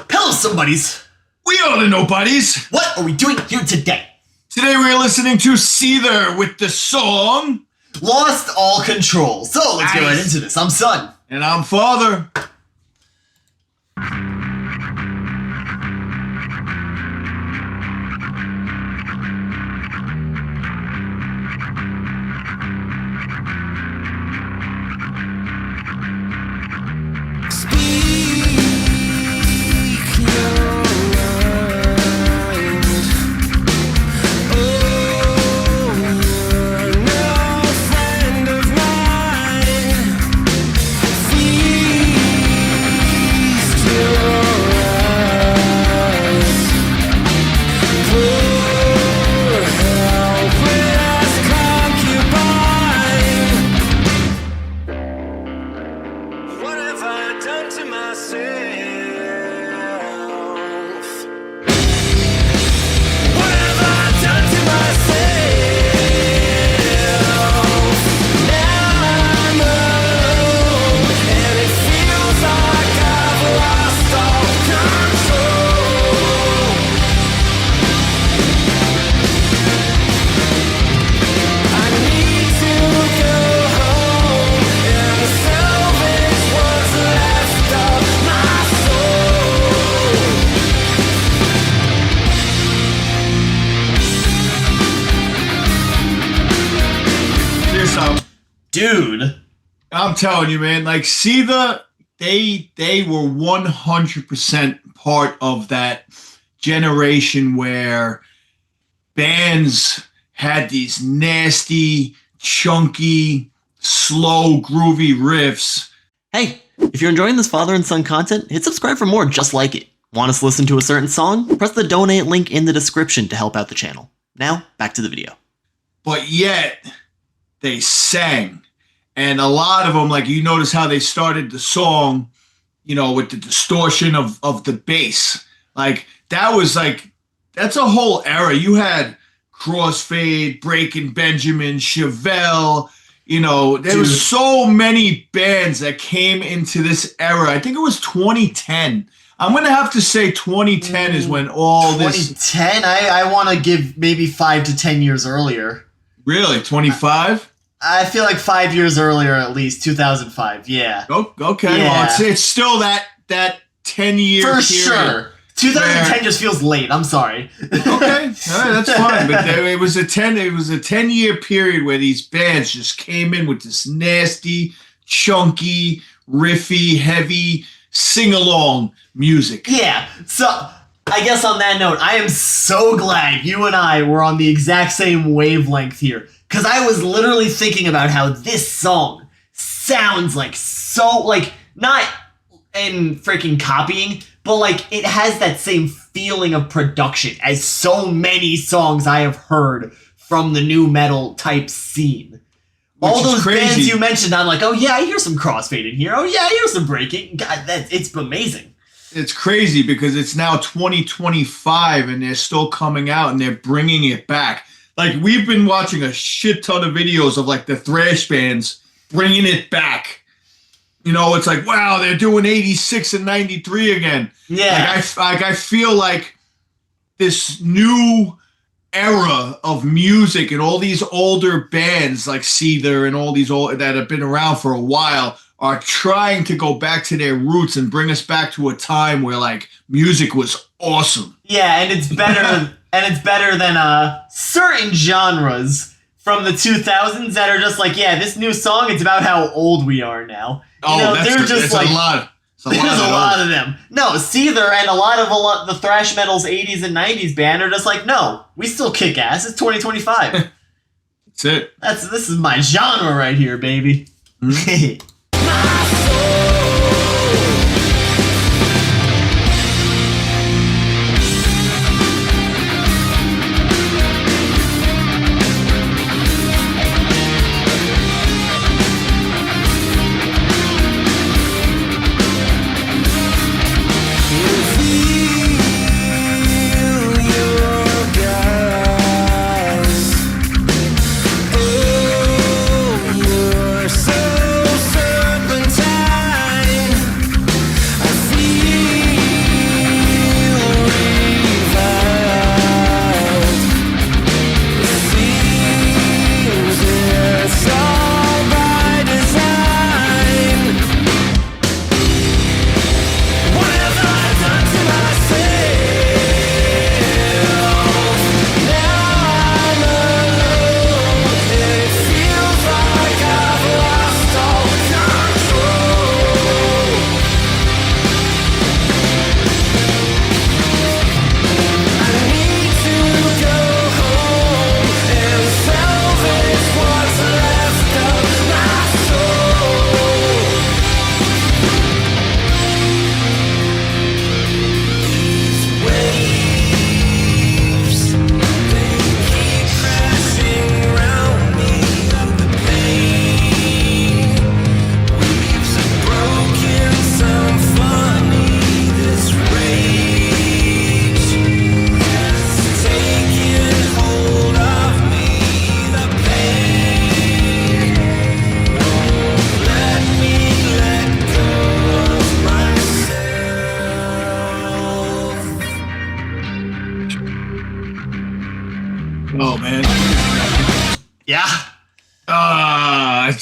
Hello, somebodies. We are the nobodies. What are we doing here today? Today we're listening to Seether with the song Lost All Control. So let's get right into this. I'm Son. And I'm Father. Dude, I'm telling you, man, like Seether, they were 100% part of that generation where bands had these nasty, chunky, slow, groovy riffs. Hey, if you're enjoying this father and son content, hit subscribe for more just like it. Want us to listen to a certain song? Press the donate link in the description to help out the channel. Now, back to the video. But yet, they sang. And a lot of them, like you notice how they started the song, you know, with the distortion of the bass. Like, that's a whole era. You had Crossfade, Breaking Benjamin, Chevelle, you know, there was so many bands that came into this era. I think it was 2010. I'm going to have to say 2010 is when all 2010? I want to give maybe 5 to 10 years earlier. Really? 25? I feel like 5 years earlier at least, 2005, yeah. Oh, okay, yeah. Well, it's still that 10-year For period. Sure. 2010 just feels late, I'm sorry. Okay, all right, that's fine. But it was a 10-year period where these bands just came in with this nasty, chunky, riffy, heavy, sing-along music. Yeah, so I guess on that note, I am so glad you and I were on the exact same wavelength here. Because I was literally thinking about how this song sounds like so, like, not in freaking copying, but like it has that same feeling of production as so many songs I have heard from the new metal type scene. All those bands you mentioned, I'm like, oh yeah, I hear some Crossfade in here. Oh yeah, I hear some Breaking. God, it's amazing. It's crazy because it's now 2025 and they're still coming out and they're bringing it back. Like, we've been watching a shit ton of videos of, like, the thrash bands bringing it back. You know, it's like, wow, they're doing 86 and 93 again. Yeah. I feel like this new era of music and all these older bands like Seether and all these old that have been around for a while are trying to go back to their roots and bring us back to a time where, like, music was awesome. Yeah, and it's better... And it's better than certain genres from the 2000s that are just like, yeah, this new song, it's about how old we are now. You know, that's like, a lot. There's a lot of them. No, Seether and a lot of the thrash metal's 80s and 90s band are just like, no, we still kick ass. It's 2025. That's it. This is my genre right here, baby. Mm-hmm. So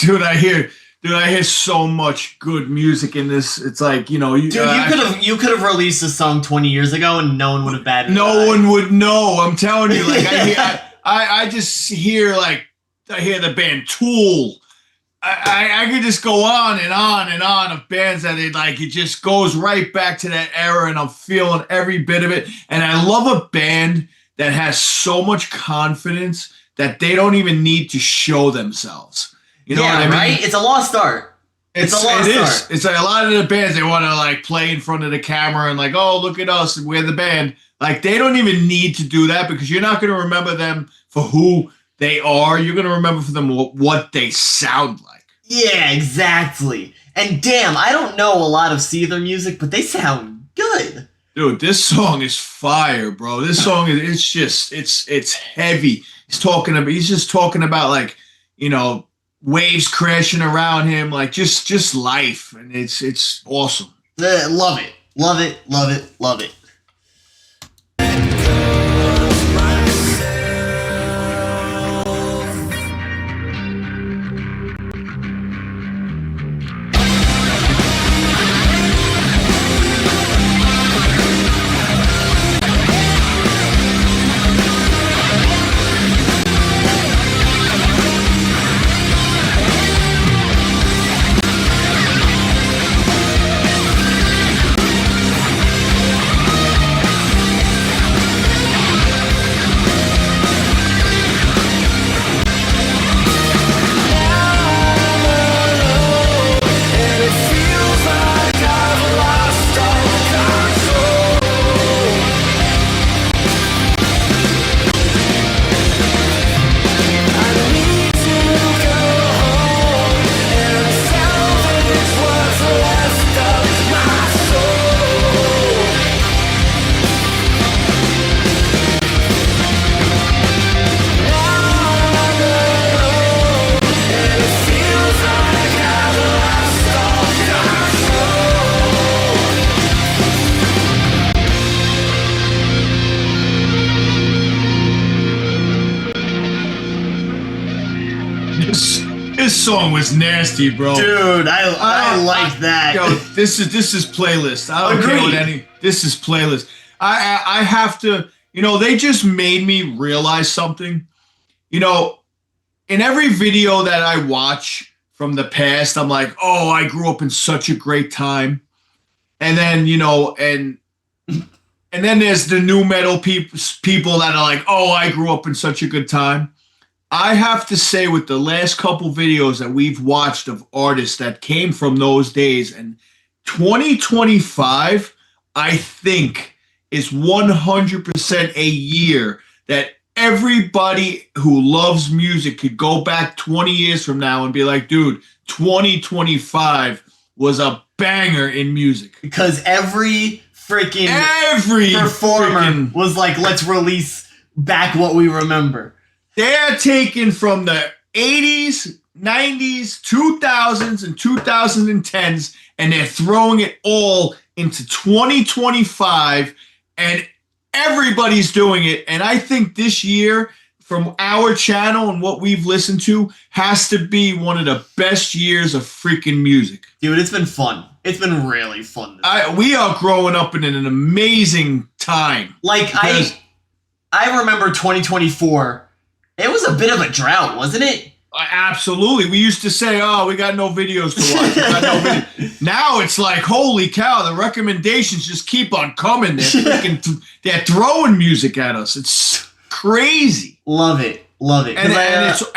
dude, I hear so much good music in this. It's like, you know, Dude, you could have released a song 20 years ago and no one would have batted an eye. no one would know. I'm telling you, like I just hear like I hear the band Tool. I could just go on and on and on of bands that it just goes right back to that era, and I'm feeling every bit of it. And I love a band that has so much confidence that they don't even need to show themselves. You know what I mean? Right? It's a lost art. It's a lost art. It's like a lot of the bands, they want to like play in front of the camera and like, oh, look at us, we're the band. Like, they don't even need to do that, because you're not going to remember them for who they are. You're going to remember for them what they sound like. Yeah, exactly. And damn, I don't know a lot of Seether music, but they sound good. Dude, this song is fire, bro. This song it's heavy. He's just talking about like, you know, waves crashing around him, like just life, and it's awesome. Love it. Love it. Love it. Love it. This song was nasty, bro. Dude, I like that. Yo, this is playlist. I don't care what any. This is playlist. I have to. You know, they just made me realize something. You know, in every video that I watch from the past, I'm like, oh, I grew up in such a great time. And then, you know, and then there's the new metal people that are like, oh, I grew up in such a good time. I have to say, with the last couple videos that we've watched of artists that came from those days, and 2025, I think, is 100% a year that everybody who loves music could go back 20 years from now and be like, dude, 2025 was a banger in music. Because every performer was like, let's release back what we remember. They're taken from the 80s, 90s, 2000s, and 2010s, and they're throwing it all into 2025, and everybody's doing it. And I think this year, from our channel and what we've listened to, has to be one of the best years of freaking music. Dude, it's been fun. It's been really fun. We are growing up in an amazing time. Like, I remember 2024. It was a bit of a drought, wasn't it? Absolutely. We used to say, oh, we got no videos to watch. We got no videos. Now it's like, holy cow, the recommendations just keep on coming. They're throwing music at us. It's crazy. Love it. Love it. And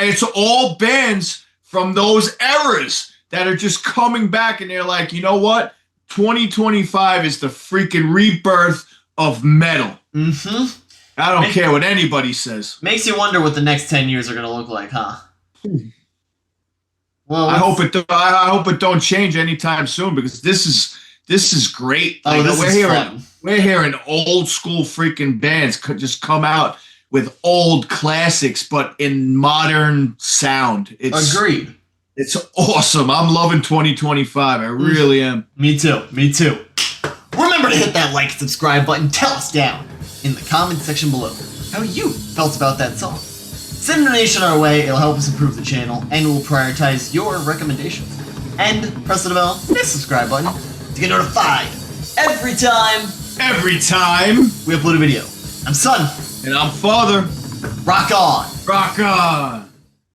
it's all bands from those eras that are just coming back, and they're like, you know what? 2025 is the freaking rebirth of metal. Mm-hmm. I don't care what anybody says. Makes you wonder what the next 10 years are going to look like, huh? Well, I hope it don't change anytime soon, because this is great. Oh, like, we're hearing old school freaking bands just come out with old classics, but in modern sound. Agreed. It's awesome. I'm loving 2025. I really am. Me too. Me too. Remember to hit that like and subscribe button. Tell us down in the comment section below how you felt about that song. Send a donation our way, it'll help us improve the channel, and we'll prioritize your recommendations. And press the bell, hit the subscribe button to get notified every time we we upload a video. I'm Son. and I'm Father. Rock on. Rock on.